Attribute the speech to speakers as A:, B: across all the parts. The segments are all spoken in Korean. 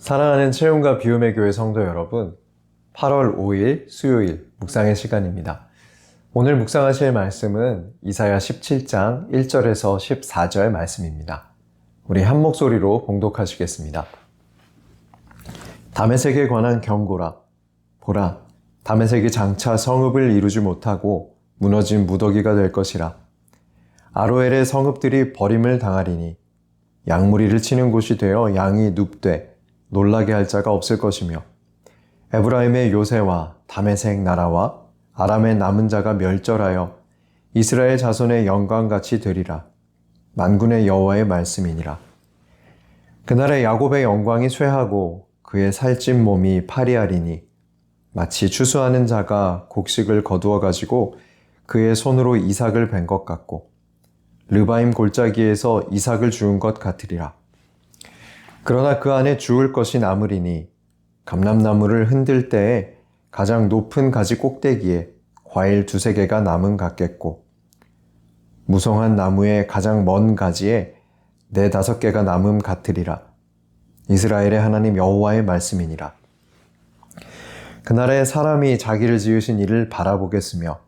A: 사랑하는 채용과 비움의 교회 성도 여러분, 8월 5일 수요일 묵상의 시간입니다. 오늘 묵상하실 말씀은 이사야 17장 1절에서 14절 말씀입니다. 우리 한 목소리로 봉독하시겠습니다. 다메섹에 관한 경고라. 보라, 다메섹이 장차 성읍을 이루지 못하고 무너진 무더기가 될 것이라. 아로엘의 성읍들이 버림을 당하리니 양무리를 치는 곳이 되어 양이 눕되 놀라게 할 자가 없을 것이며, 에브라임의 요새와 다메섹 나라와 아람의 남은 자가 멸절하여 이스라엘 자손의 영광같이 되리라. 만군의 여호와의 말씀이니라. 그날에 야곱의 영광이 쇠하고 그의 살찐 몸이 파리하리니 마치 추수하는 자가 곡식을 거두어 가지고 그의 손으로 이삭을 벤 것 같고 르바임 골짜기에서 이삭을 주운 것 같으리라. 그러나 그 안에 주울 것이 남으리니 감람나무를 흔들 때에 가장 높은 가지 꼭대기에 과일 2-3개가 남음 같겠고, 무성한 나무의 가장 먼 가지에 4-5개가 남음 같으리라. 이스라엘의 하나님 여호와의 말씀이니라. 그날에 사람이 자기를 지으신 이를 바라보겠으며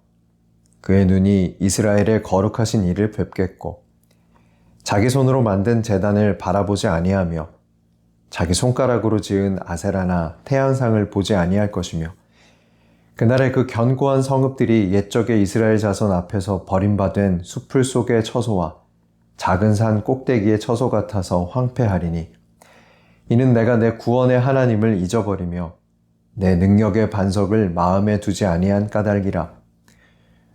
A: 그의 눈이 이스라엘의 거룩하신 이를 뵙겠고, 자기 손으로 만든 제단을 바라보지 아니하며 자기 손가락으로 지은 아세라나 태양상을 보지 아니할 것이며, 그날에 그 견고한 성읍들이 옛적의 이스라엘 자손 앞에서 버림받은 수풀 속의 처소와 작은 산 꼭대기의 처소 같아서 황폐하리니, 이는 내가 내 구원의 하나님을 잊어버리며 내 능력의 반석을 마음에 두지 아니한 까닭이라.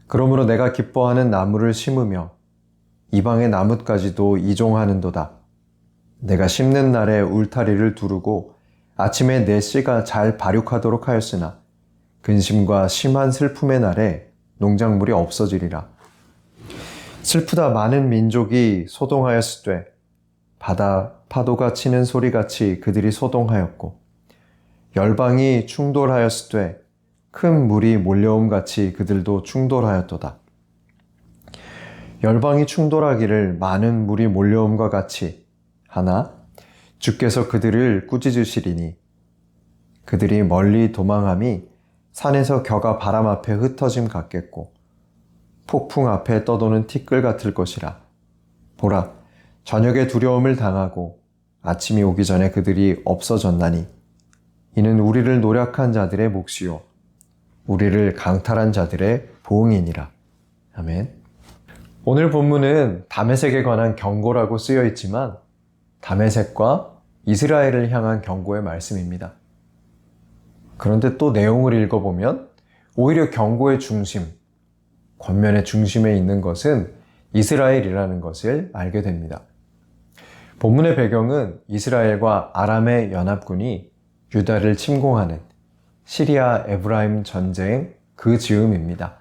A: 그러므로 내가 기뻐하는 나무를 심으며 이방의 나뭇가지도 이종하는도다. 내가 심는 날에 울타리를 두르고 아침에 내 씨가 잘 발육하도록 하였으나 근심과 심한 슬픔의 날에 농작물이 없어지리라. 슬프다 많은 민족이 소동하였으되 바다 파도가 치는 소리같이 그들이 소동하였고 열방이 충돌하였으되 큰 물이 몰려옴같이 그들도 충돌하였도다. 열방이 충돌하기를 많은 물이 몰려옴과 같이 하나 주께서 그들을 꾸짖으시리니 그들이 멀리 도망함이 산에서 겨가 바람 앞에 흩어짐 같겠고 폭풍 앞에 떠도는 티끌 같을 것이라. 보라, 저녁에 두려움을 당하고 아침이 오기 전에 그들이 없어졌나니 이는 우리를 노력한 자들의 몫이요 우리를 강탈한 자들의 보응이니라. 아멘. 오늘 본문은 다메섹에 관한 경고라고 쓰여 있지만 다메섹과 이스라엘을 향한 경고의 말씀입니다. 그런데 또 내용을 읽어보면 오히려 경고의 중심, 권면의 중심에 있는 것은 이스라엘이라는 것을 알게 됩니다. 본문의 배경은 이스라엘과 아람의 연합군이 유다를 침공하는 시리아 에브라임 전쟁 그 즈음입니다.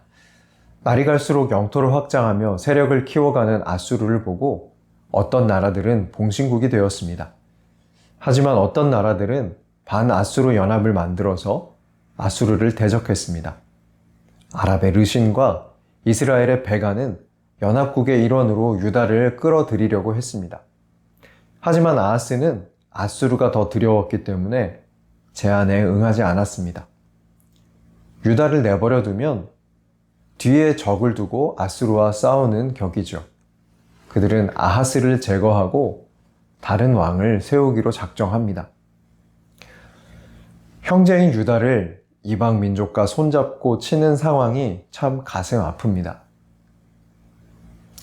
A: 날이 갈수록 영토를 확장하며 세력을 키워가는 아수르를 보고 어떤 나라들은 봉신국이 되었습니다. 하지만 어떤 나라들은 반아수르 연합을 만들어서 아수르를 대적했습니다. 아랍의 르신과 이스라엘의 베가는 연합국의 일원으로 유다를 끌어들이려고 했습니다. 하지만 아하스는 아수르가 더 두려웠기 때문에 제안에 응하지 않았습니다. 유다를 내버려 두면 뒤에 적을 두고 아수르와 싸우는 격이죠. 그들은 아하스를 제거하고 다른 왕을 세우기로 작정합니다. 형제인 유다를 이방 민족과 손잡고 치는 상황이 참 가슴 아픕니다.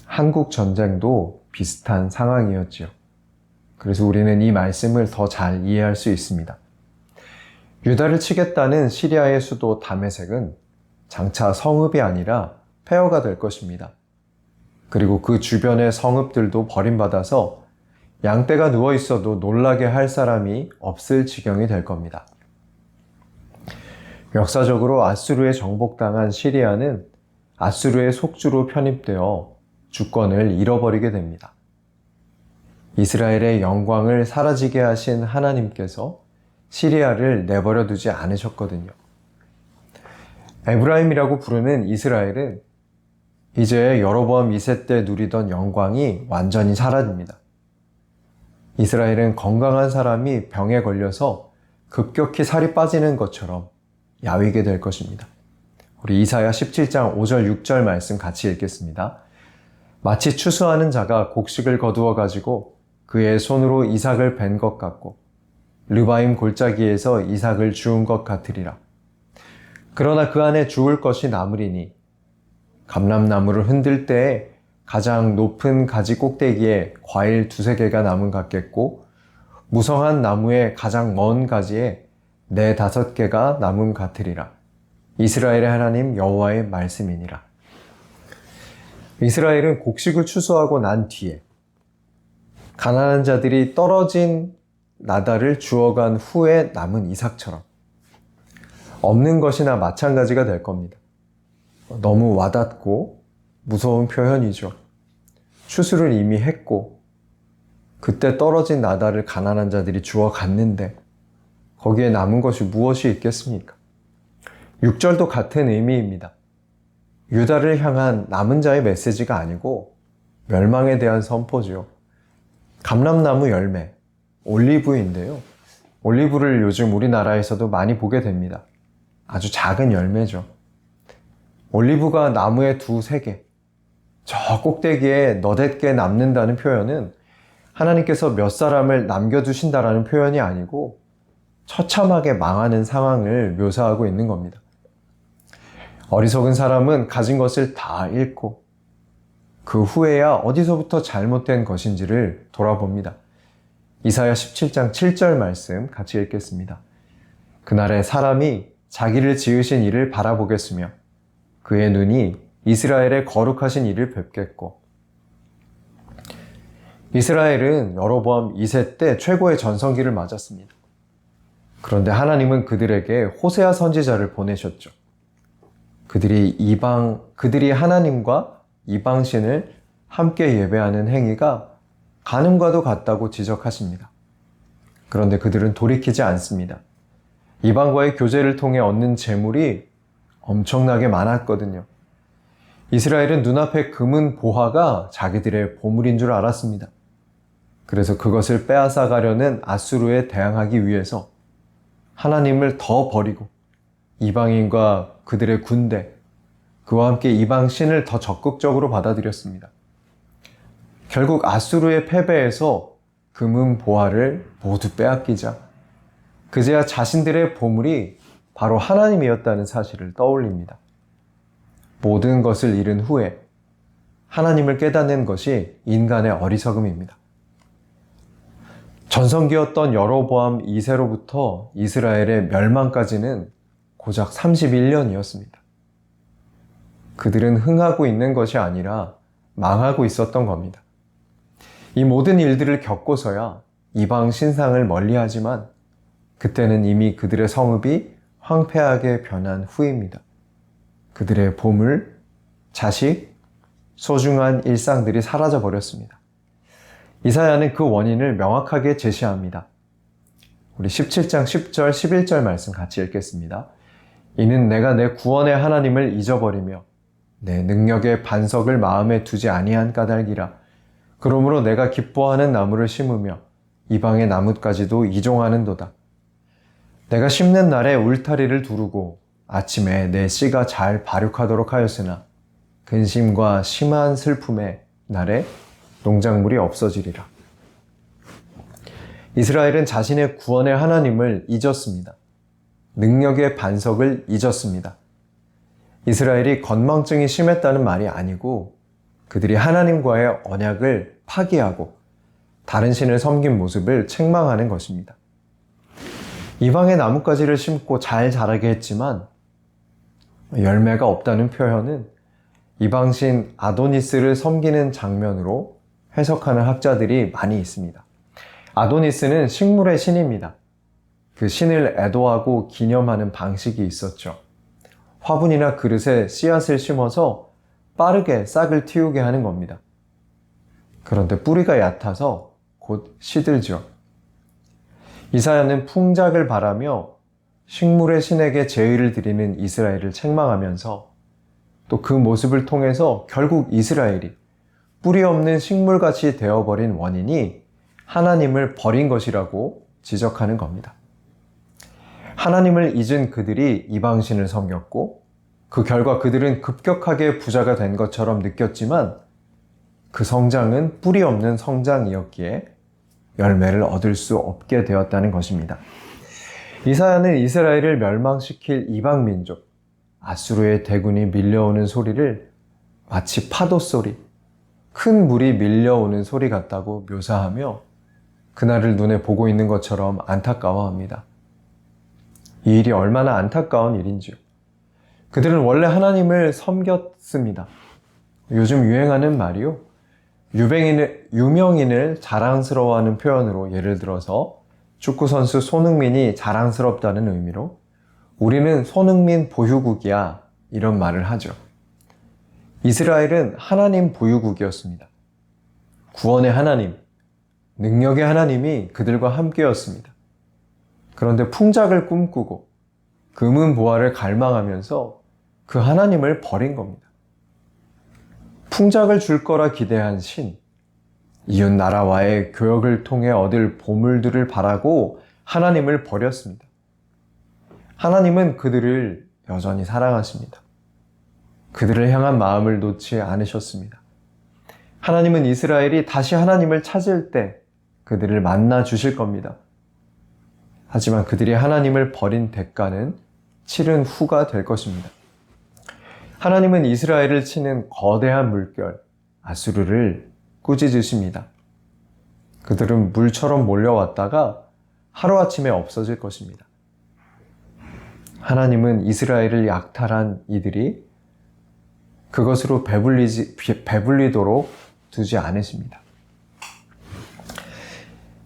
A: 한국 전쟁도 비슷한 상황이었지요. 그래서 우리는 이 말씀을 더 잘 이해할 수 있습니다. 유다를 치겠다는 시리아의 수도 다메섹은 장차 성읍이 아니라 폐허가 될 것입니다. 그리고 그 주변의 성읍들도 버림받아서 양떼가 누워 있어도 놀라게 할 사람이 없을 지경이 될 겁니다. 역사적으로 아수르에 정복당한 시리아는 아수르의 속주로 편입되어 주권을 잃어버리게 됩니다. 이스라엘의 영광을 사라지게 하신 하나님께서 시리아를 내버려 두지 않으셨거든요. 에브라임이라고 부르는 이스라엘은 이제 여로보암 2세 때 누리던 영광이 완전히 사라집니다. 이스라엘은 건강한 사람이 병에 걸려서 급격히 살이 빠지는 것처럼 야위게 될 것입니다. 우리 이사야 17장 5절 6절 말씀 같이 읽겠습니다. 마치 추수하는 자가 곡식을 거두어 가지고 그의 손으로 이삭을 벤 것 같고 르바임 골짜기에서 이삭을 주운 것 같으리라. 그러나 그 안에 주울 것이 남으리니 감람나무를 흔들 때에 가장 높은 가지 꼭대기에 과일 2-3개가 남은 같겠고 무성한 나무의 가장 먼 가지에 4-5개가 남음 같으리라. 이스라엘의 하나님 여호와의 말씀이니라. 이스라엘은 곡식을 추수하고 난 뒤에 가난한 자들이 떨어진 나달을 주워간 후에 남은 이삭처럼 없는 것이나 마찬가지가 될 겁니다. 너무 와닿고 무서운 표현이죠. 추수를 이미 했고 그때 떨어진 나달을 가난한 자들이 주워갔는데 거기에 남은 것이 무엇이 있겠습니까? 6절도 같은 의미입니다. 유다를 향한 남은 자의 메시지가 아니고 멸망에 대한 선포죠. 감람나무 열매, 올리브인데요. 올리브를 요즘 우리나라에서도 많이 보게 됩니다. 아주 작은 열매죠. 올리브가 나무에 2-3개, 저 꼭대기에 너댓 개 남는다는 표현은 하나님께서 몇 사람을 남겨두신다라는 표현이 아니고 처참하게 망하는 상황을 묘사하고 있는 겁니다. 어리석은 사람은 가진 것을 다 잃고 그 후에야 어디서부터 잘못된 것인지를 돌아봅니다. 이사야 17장 7절 말씀 같이 읽겠습니다. 그날에 사람이 자기를 지으신 이를 바라보겠으며 그의 눈이 이스라엘의 거룩하신 이를 뵙겠고. 이스라엘은 여로보암 2세 때 최고의 전성기를 맞았습니다. 그런데 하나님은 그들에게 호세아 선지자를 보내셨죠. 그들이 하나님과 이방신을 함께 예배하는 행위가 간음과도 같다고 지적하십니다. 그런데 그들은 돌이키지 않습니다. 이방과의 교제를 통해 얻는 재물이 엄청나게 많았거든요. 이스라엘은 눈앞에 금은 보화가 자기들의 보물인 줄 알았습니다. 그래서 그것을 빼앗아 가려는 아수르에 대항하기 위해서 하나님을 더 버리고 이방인과 그들의 군대, 그와 함께 이방 신을 더 적극적으로 받아들였습니다. 결국 아수르의 패배에서 금은 보화를 모두 빼앗기자 그제야 자신들의 보물이 바로 하나님이었다는 사실을 떠올립니다. 모든 것을 잃은 후에 하나님을 깨닫는 것이 인간의 어리석음입니다. 전성기였던 여로보암 2세로부터 이스라엘의 멸망까지는 고작 31년이었습니다. 그들은 흥하고 있는 것이 아니라 망하고 있었던 겁니다. 이 모든 일들을 겪고서야 이방 신상을 멀리하지만 그때는 이미 그들의 성읍이 황폐하게 변한 후입니다. 그들의 보물, 자식, 소중한 일상들이 사라져 버렸습니다. 이사야는 그 원인을 명확하게 제시합니다. 우리 17장 10절, 11절 말씀 같이 읽겠습니다. 이는 내가 내 구원의 하나님을 잊어버리며 내 능력의 반석을 마음에 두지 아니한 까닭이라. 그러므로 내가 기뻐하는 나무를 심으며 이방의 나뭇가지도 이종하는도다. 내가 심는 날에 울타리를 두르고 아침에 내 씨가 잘 발육하도록 하였으나 근심과 심한 슬픔의 날에 농작물이 없어지리라. 이스라엘은 자신의 구원의 하나님을 잊었습니다. 능력의 반석을 잊었습니다. 이스라엘이 건망증이 심했다는 말이 아니고 그들이 하나님과의 언약을 파기하고 다른 신을 섬긴 모습을 책망하는 것입니다. 이방의 나뭇가지를 심고 잘 자라게 했지만 열매가 없다는 표현은 이방신 아도니스를 섬기는 장면으로 해석하는 학자들이 많이 있습니다. 아도니스는 식물의 신입니다. 그 신을 애도하고 기념하는 방식이 있었죠. 화분이나 그릇에 씨앗을 심어서 빠르게 싹을 틔우게 하는 겁니다. 그런데 뿌리가 얕아서 곧 시들죠. 이사야는 풍작을 바라며 식물의 신에게 제의를 드리는 이스라엘을 책망하면서 또 그 모습을 통해서 결국 이스라엘이 뿌리 없는 식물같이 되어버린 원인이 하나님을 버린 것이라고 지적하는 겁니다. 하나님을 잊은 그들이 이방신을 섬겼고 그 결과 그들은 급격하게 부자가 된 것처럼 느꼈지만 그 성장은 뿌리 없는 성장이었기에 열매를 얻을 수 없게 되었다는 것입니다. 이사야는 이스라엘을 멸망시킬 이방 민족, 아수르의 대군이 밀려오는 소리를 마치 파도 소리, 큰 물이 밀려오는 소리 같다고 묘사하며 그날을 눈에 보고 있는 것처럼 안타까워합니다. 이 일이 얼마나 안타까운 일인지요. 그들은 원래 하나님을 섬겼습니다. 요즘 유행하는 말이요. 유명인을 자랑스러워하는 표현으로 예를 들어서 축구선수 손흥민이 자랑스럽다는 의미로 우리는 손흥민 보유국이야 이런 말을 하죠. 이스라엘은 하나님 보유국이었습니다. 구원의 하나님, 능력의 하나님이 그들과 함께였습니다. 그런데 풍작을 꿈꾸고 금은 보화를 갈망하면서 그 하나님을 버린 겁니다. 풍작을 줄 거라 기대한 신, 이웃 나라와의 교역을 통해 얻을 보물들을 바라고 하나님을 버렸습니다. 하나님은 그들을 여전히 사랑하십니다. 그들을 향한 마음을 놓지 않으셨습니다. 하나님은 이스라엘이 다시 하나님을 찾을 때 그들을 만나 주실 겁니다. 하지만 그들이 하나님을 버린 대가는 치른 후가 될 것입니다. 하나님은 이스라엘을 치는 거대한 물결, 아수르를 꾸짖으십니다. 그들은 물처럼 몰려왔다가 하루아침에 없어질 것입니다. 하나님은 이스라엘을 약탈한 이들이 그것으로 배불리도록 두지 않으십니다.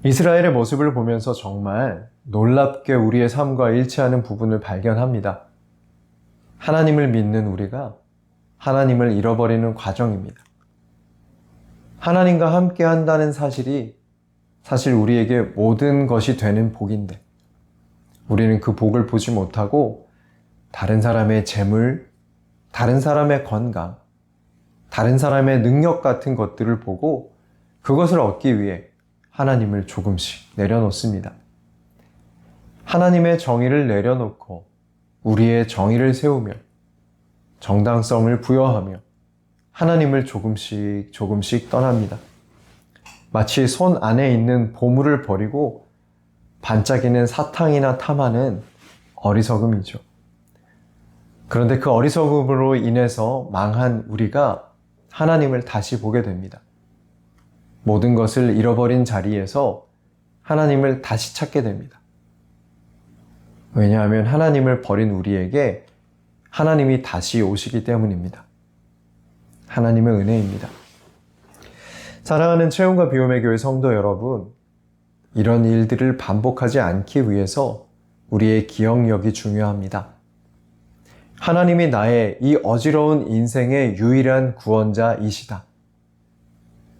A: 이스라엘의 모습을 보면서 정말 놀랍게 우리의 삶과 일치하는 부분을 발견합니다. 하나님을 믿는 우리가 하나님을 잃어버리는 과정입니다. 하나님과 함께 한다는 사실이 사실 우리에게 모든 것이 되는 복인데 우리는 그 복을 보지 못하고 다른 사람의 재물, 다른 사람의 건강, 다른 사람의 능력 같은 것들을 보고 그것을 얻기 위해 하나님을 조금씩 내려놓습니다. 하나님의 정의를 내려놓고 우리의 정의를 세우며 정당성을 부여하며 하나님을 조금씩 떠납니다. 마치 손 안에 있는 보물을 버리고 반짝이는 사탕이나 탐하는 어리석음이죠. 그런데 그 어리석음으로 인해서 망한 우리가 하나님을 다시 보게 됩니다. 모든 것을 잃어버린 자리에서 하나님을 다시 찾게 됩니다. 왜냐하면 하나님을 버린 우리에게 하나님이 다시 오시기 때문입니다. 하나님의 은혜입니다. 사랑하는 채움과 비움의 교회 성도 여러분, 이런 일들을 반복하지 않기 위해서 우리의 기억력이 중요합니다. 하나님이 나의 이 어지러운 인생의 유일한 구원자이시다.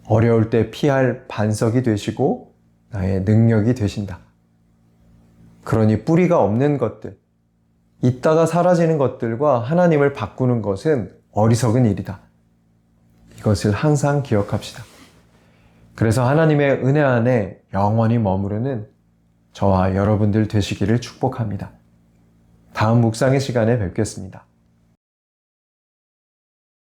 A: 어려울 때 피할 반석이 되시고 나의 능력이 되신다. 그러니 뿌리가 없는 것들, 있다가 사라지는 것들과 하나님을 바꾸는 것은 어리석은 일이다. 이것을 항상 기억합시다. 그래서 하나님의 은혜 안에 영원히 머무르는 저와 여러분들 되시기를 축복합니다. 다음 묵상의 시간에 뵙겠습니다.